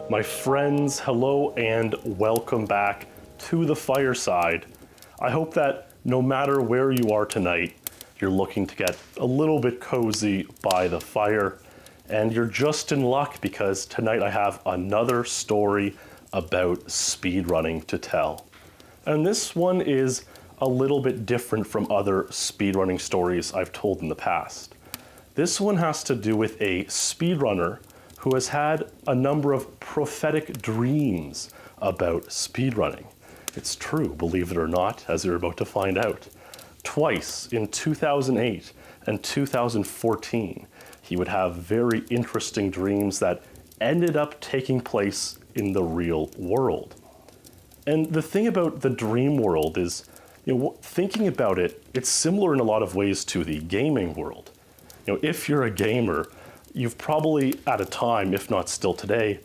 My friends, hello and welcome back to the fireside. I hope that no matter where you are tonight, you're looking to get a little bit cozy by the fire, and you're just in luck because tonight I have another story about speedrunning to tell. And this one is a little bit different from other speedrunning stories I've told in the past. This one has to do with a speedrunner who has had a number of prophetic dreams about speedrunning. It's true, believe it or not, as you're about to find out. Twice, in 2008 and 2014, he would have very interesting dreams that ended up taking place in the real world. And the thing about the dream world is, thinking about it, it's similar in a lot of ways to the gaming world. If you're a gamer, you've probably at a time, if not still today,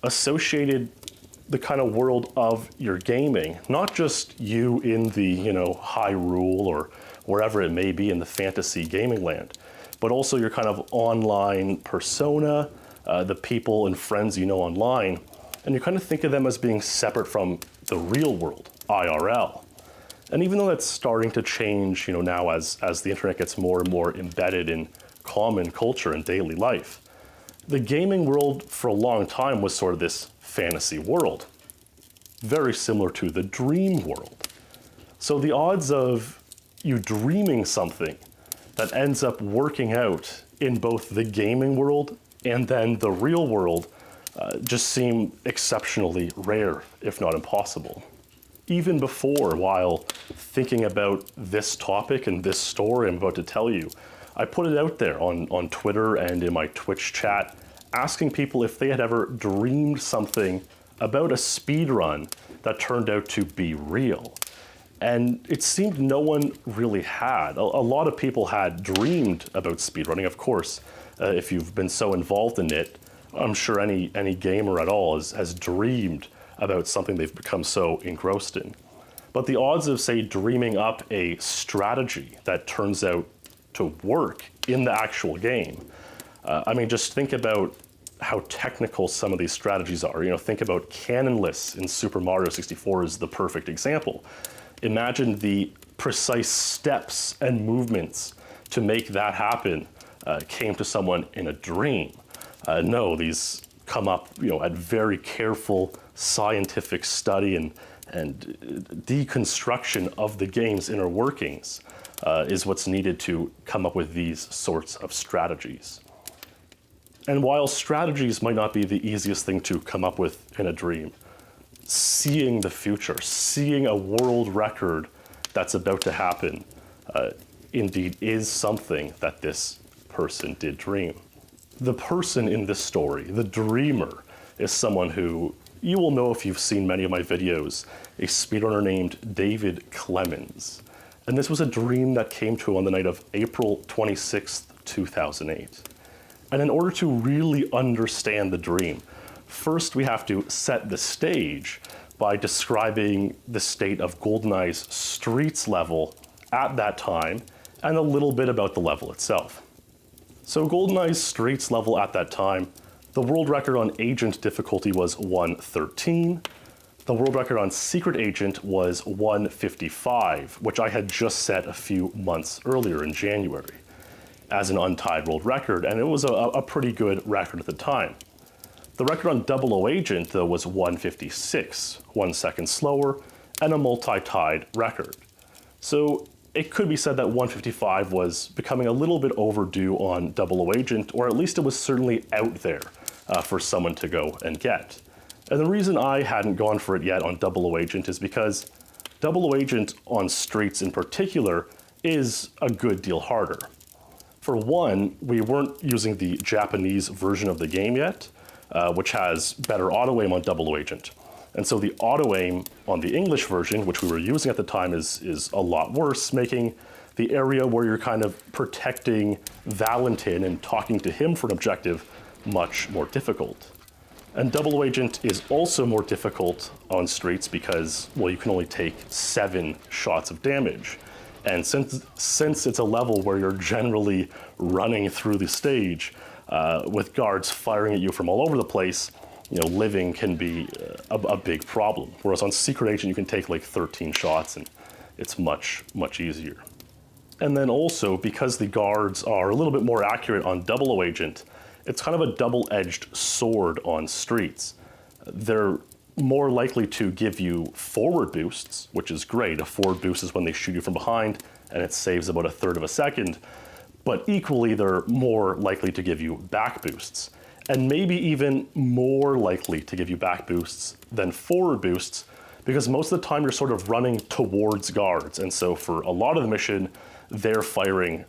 associated the kind of world of your gaming, not just you in the, Hyrule or wherever it may be in the fantasy gaming land, but also your kind of online persona, the people and friends you know online, and you kind of think of them as being separate from the real world, IRL. And even though that's starting to change, now as the internet gets more and more embedded in common culture and daily life, the gaming world for a long time was sort of this fantasy world, very similar to the dream world. So the odds of you dreaming something that ends up working out in both the gaming world and then the real world just seem exceptionally rare, if not impossible. Even before, while thinking about this topic and this story I'm about to tell you, I put it out there on Twitter and in my Twitch chat, asking people if they had ever dreamed something about a speedrun that turned out to be real. And it seemed no one really had. A lot of people had dreamed about speedrunning, of course. If you've been so involved in it, I'm sure any gamer at all has dreamed about something they've become so engrossed in. But the odds of, say, dreaming up a strategy that turns out to work in the actual game, just think about how technical some of these strategies are. Think about cannonless in Super Mario 64 is the perfect example. Imagine the precise steps and movements to make that happen came to someone in a dream. No, these come up, at very careful scientific study and deconstruction of the game's inner workings is what's needed to come up with these sorts of strategies. And while strategies might not be the easiest thing to come up with in a dream, seeing the future, seeing a world record that's about to happen, indeed is something that this person did dream. The person in this story, the dreamer, is someone who you will know if you've seen many of my videos, a speedrunner named David Clemens. And this was a dream that came to him on the night of April 26th, 2008. And in order to really understand the dream, first we have to set the stage by describing the state of Goldeneye's streets level at that time and a little bit about the level itself. So Goldeneye's streets level at that time, the world record on agent difficulty was 113. The world record on secret agent was 155, which I had just set a few months earlier in January as an untied world record, and it was a pretty good record at the time. The record on double O agent, though, was 156, 1 second slower, and a multi-tied record. So it could be said that 155 was becoming a little bit overdue on double O agent, or at least it was certainly out there for someone to go and get. And the reason I hadn't gone for it yet on double O agent is because double O agent on streets in particular is a good deal harder. For one, we weren't using the Japanese version of the game yet, which has better auto-aim on double O agent. And so the auto-aim on the English version, which we were using at the time, is a lot worse, making the area where you're kind of protecting Valentin and talking to him for an objective much more difficult. And double O agent is also more difficult on streets because, well, you can only take 7 shots of damage. And since it's a level where you're generally running through the stage with guards firing at you from all over the place, living can be a big problem. Whereas on Secret Agent, you can take like 13 shots and it's much, much easier. And then also, because the guards are a little bit more accurate on 00 Agent, it's kind of a double-edged sword on streets. They're more likely to give you forward boosts, which is great. A forward boost is when they shoot you from behind, and it saves about 1/3 of a second. But equally, they're more likely to give you back boosts, and maybe even more likely to give you back boosts than forward boosts, because most of the time you're sort of running towards guards, and so for a lot of the mission, they're firing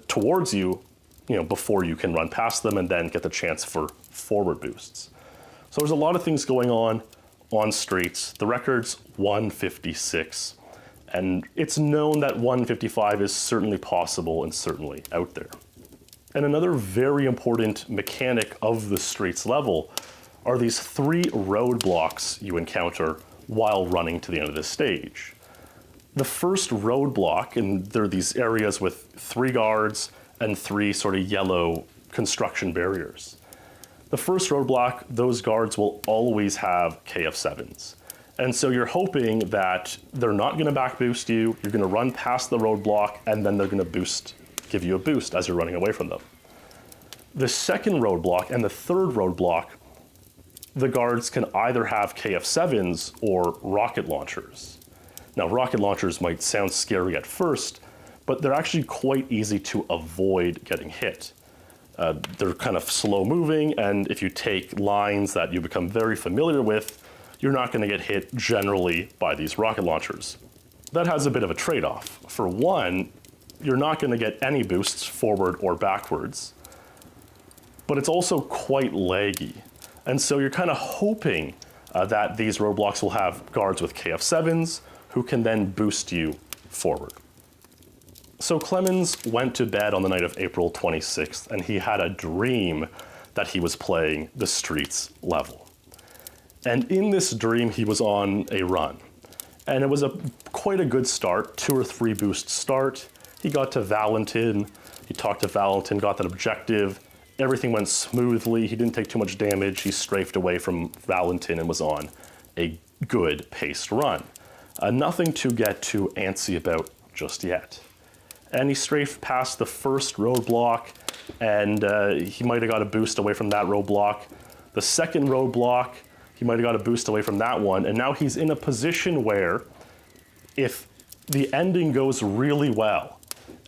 towards you, before you can run past them and then get the chance for forward boosts. So there's a lot of things going on streets. The record's 156, and it's known that 155 is certainly possible and certainly out there. And another very important mechanic of the streets level are these 3 roadblocks you encounter while running to the end of the stage. The first roadblock, and there are these areas with 3 guards and 3 sort of yellow construction barriers. The first roadblock, those guards will always have KF7s. And so you're hoping that they're not going to back boost you, you're going to run past the roadblock, and then they're going to give you a boost as you're running away from them. The second roadblock and the third roadblock, the guards can either have KF7s or rocket launchers. Now, rocket launchers might sound scary at first, but they're actually quite easy to avoid getting hit. They're kind of slow moving, and if you take lines that you become very familiar with, you're not going to get hit generally by these rocket launchers. That has a bit of a trade-off. For one, you're not going to get any boosts forward or backwards, but it's also quite laggy. And so you're kind of hoping that these roadblocks will have guards with KF7s who can then boost you forward. So Clemens went to bed on the night of April 26th, and he had a dream that he was playing the streets level. And in this dream, he was on a run. And it was quite a good start, 2 or 3 boost start. He got to Valentin, he talked to Valentin, got that objective. Everything went smoothly, he didn't take too much damage, he strafed away from Valentin and was on a good paced run. Nothing to get too antsy about just yet. And he strafed past the first roadblock, and he might have got a boost away from that roadblock. The second roadblock, he might have got a boost away from that one, and now he's in a position where if the ending goes really well,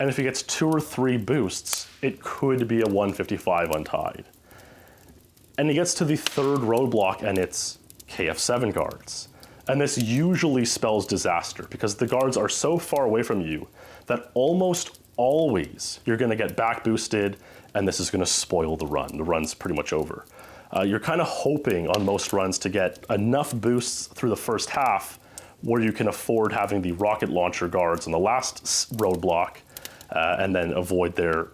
and if he gets 2 or 3 boosts, it could be a 155 untied. And he gets to the third roadblock, and it's KF7 guards. And this usually spells disaster, because the guards are so far away from you that almost always you're going to get back boosted, and this is going to spoil the run. The run's pretty much over. You're kind of hoping on most runs to get enough boosts through the first half where you can afford having the rocket launcher guards on the last roadblock and then avoid their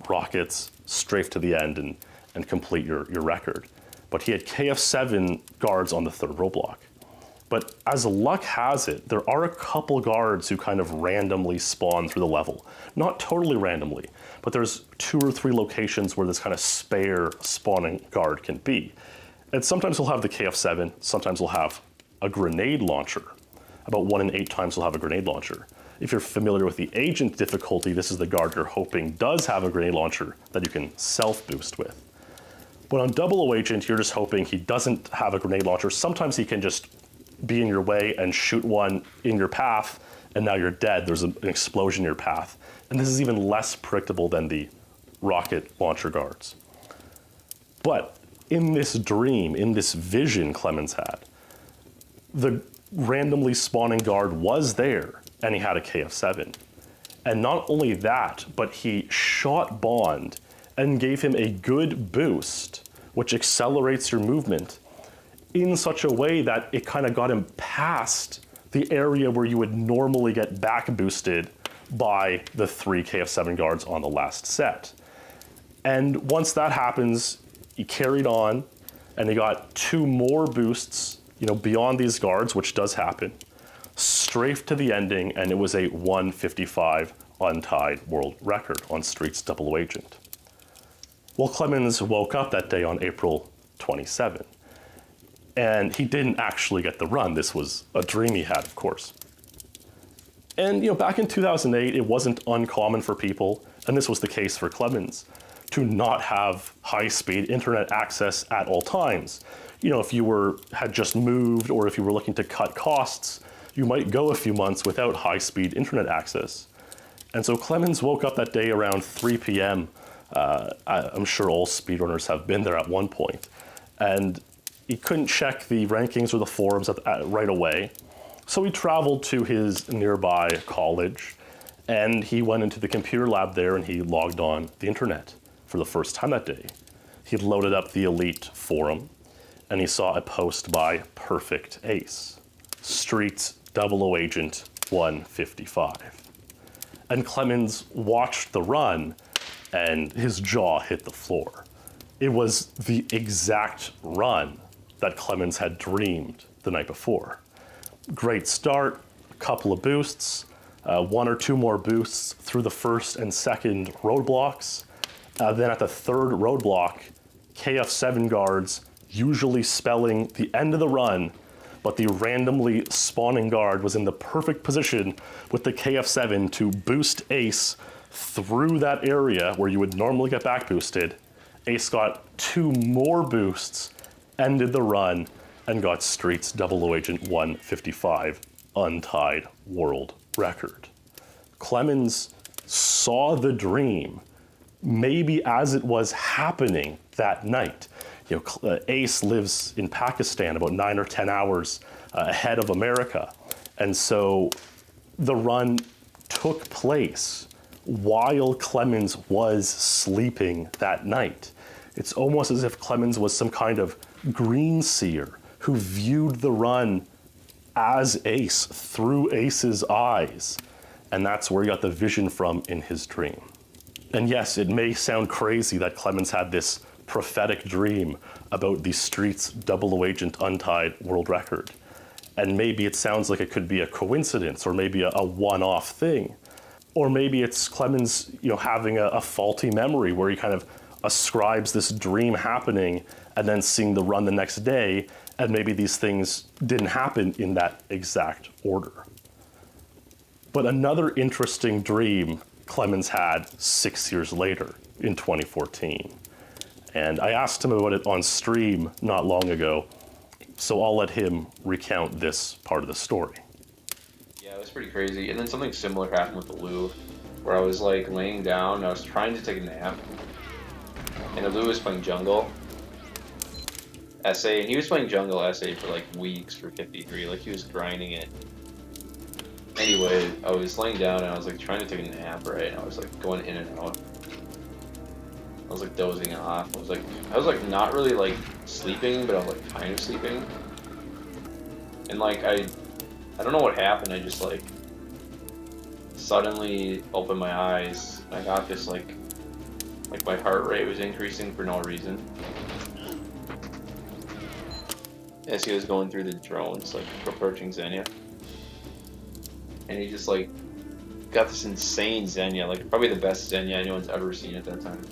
rockets, strafe to the end, and complete your record. But he had KF7 guards on the third roadblock. But as luck has it, there are a couple guards who kind of randomly spawn through the level. Not totally randomly, but there's 2 or 3 locations where this kind of spare spawning guard can be. And sometimes he'll have the KF7, sometimes he'll have a grenade launcher. About 1 in 8 times he'll have a grenade launcher. If you're familiar with the agent difficulty, this is the guard you're hoping does have a grenade launcher that you can self-boost with. But on 00 Agent, you're just hoping he doesn't have a grenade launcher. Sometimes he can just be in your way and shoot one in your path, and now you're dead. There's an explosion in your path. And this is even less predictable than the rocket launcher guards. But in this dream, in this vision Clemens had, the randomly spawning guard was there, and he had a KF7. And not only that, but he shot Bond and gave him a good boost, which accelerates your movement in such a way that it kind of got him past the area where you would normally get back boosted by the 3 KF7 guards on the last set. And once that happens, he carried on, and he got 2 more boosts, beyond these guards, which does happen. strafed to the ending, and it was a 1:55 untied world record on Street's Double Agent. Well, Clemens woke up that day on April 27, and he didn't actually get the run. This was a dream he had, of course. And back in 2008, it wasn't uncommon for people, and this was the case for Clemens, to not have high-speed internet access at all times. If you had just moved, or if you were looking to cut costs, you might go a few months without high-speed internet access. And so Clemens woke up that day around 3 p.m. I'm sure all speedrunners have been there at one point. And he couldn't check the rankings or the forums right away. So he traveled to his nearby college, and he went into the computer lab there, and he logged on the internet for the first time that day. He loaded up the Elite forum, and he saw a post by Perfect Ace, Street's Double Agent 1:55. And Clemens watched the run, and his jaw hit the floor. It was the exact run that Clemens had dreamed the night before. Great start, a couple of boosts, one or two more boosts through the first and second roadblocks. Then at the third roadblock, KF7 guards, usually spelling the end of the run, but the randomly spawning guard was in the perfect position with the KF7 to boost Ace through that area where you would normally get back boosted. Ace got two more boosts, ended the run, and got Street's Double Agent 1:55 untied world record. Clemens saw the dream maybe as it was happening that night. Ace lives in Pakistan about 9 or 10 hours ahead of America. And so the run took place while Clemens was sleeping that night. It's almost as if Clemens was some kind of green seer who viewed the run as Ace, through Ace's eyes. And that's where he got the vision from in his dream. And yes, it may sound crazy that Clemens had this prophetic dream about the Street's Double Agent untied world record. And maybe it sounds like it could be a coincidence, or maybe a one-off thing. Or maybe it's Clemens, having a faulty memory where he kind of ascribes this dream happening and then seeing the run the next day, and maybe these things didn't happen in that exact order. But another interesting dream Clemens had 6 years later in 2014. And I asked him about it on stream not long ago, so I'll let him recount this part of the story. Yeah, it was pretty crazy. And then something similar happened with the Lou, where I was like laying down and I was trying to take a nap, and the Lou was playing jungle SA, and he was playing jungle SA for like weeks for 53, like he was grinding it. Anyway, I was laying down and I was like trying to take a nap, right? And I was like going in and out. I was like dozing off. I was like not really like sleeping, but I was like kind of sleeping. And like I don't know what happened. I just like suddenly opened my eyes. And I got this like my heart rate was increasing for no reason. As he was going through the drones, like approaching Xenia. And he just like got this insane Xenia, like probably the best Xenia anyone's ever seen at that time.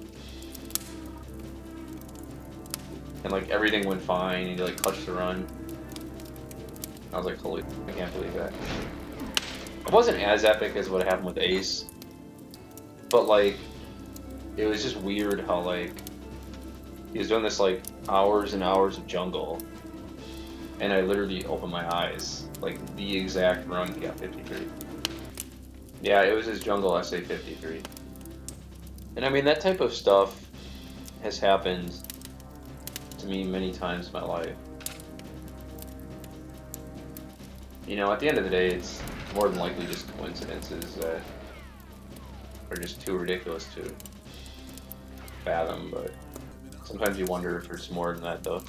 And like everything went fine, he like clutched the run. I was like, holy, I can't believe that. It wasn't as epic as what happened with Ace, but like, it was just weird how like, he was doing this like hours and hours of jungle, and I literally opened my eyes, like the exact run he got 53. Yeah, it was his jungle SA 53. And I mean, that type of stuff has happened to me many times in my life. At the end of the day, it's more than likely just coincidences that are just too ridiculous to fathom, but sometimes you wonder if there's more than that, though.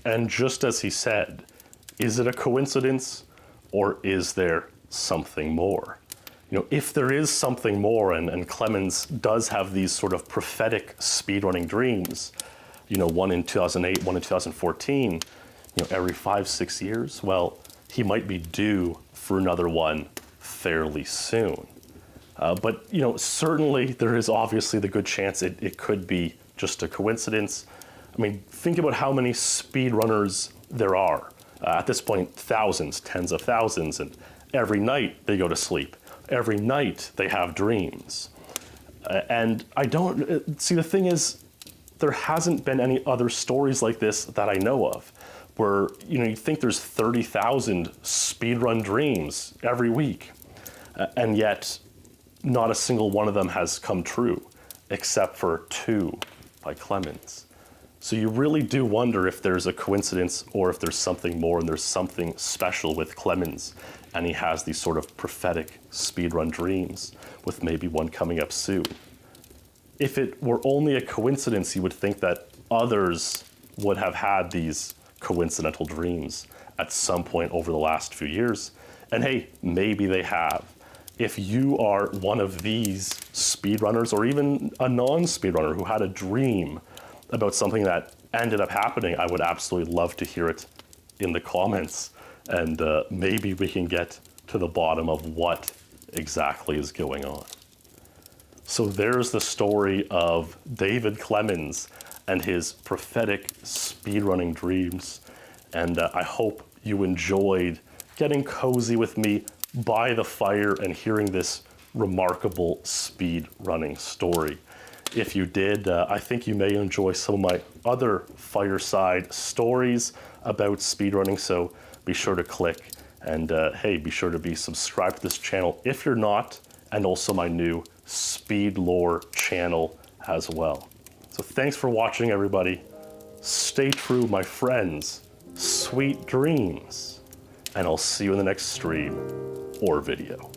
And just as he said, is it a coincidence, or is there something more? If there is something more, and Clemens does have these sort of prophetic speedrunning dreams, one in 2008, one in 2014, every 5-6 years, well, he might be due for another one fairly soon. But you know, certainly there is obviously the good chance it could be just a coincidence. I mean, think about how many speedrunners there are. At this point, thousands, tens of thousands, and every night they go to sleep. Every night they have dreams. And I don't, see the thing is, there hasn't been any other stories like this that I know of, where you know you think there's 30,000 speedrun dreams every week, and yet not a single one of them has come true, except for 2 by Clemens. So you really do wonder if there's a coincidence or if there's something more and there's something special with Clemens, and he has these sort of prophetic speedrun dreams, with maybe one coming up soon. If it were only a coincidence, you would think that others would have had these coincidental dreams at some point over the last few years. And hey, maybe they have. If you are one of these speedrunners, or even a non-speedrunner who had a dream about something that ended up happening, I would absolutely love to hear it in the comments. And maybe we can get to the bottom of what exactly is going on. So there's the story of David Clemens and his prophetic speedrunning dreams. And I hope you enjoyed getting cozy with me by the fire and hearing this remarkable speedrunning story. If you did, I think you may enjoy some of my other fireside stories about speedrunning, so be sure to click. And hey, be sure to be subscribed to this channel if you're not, and also my new Speed Lore channel as well. So thanks for watching, everybody. Stay true, my friends. Sweet dreams. And I'll see you in the next stream or video.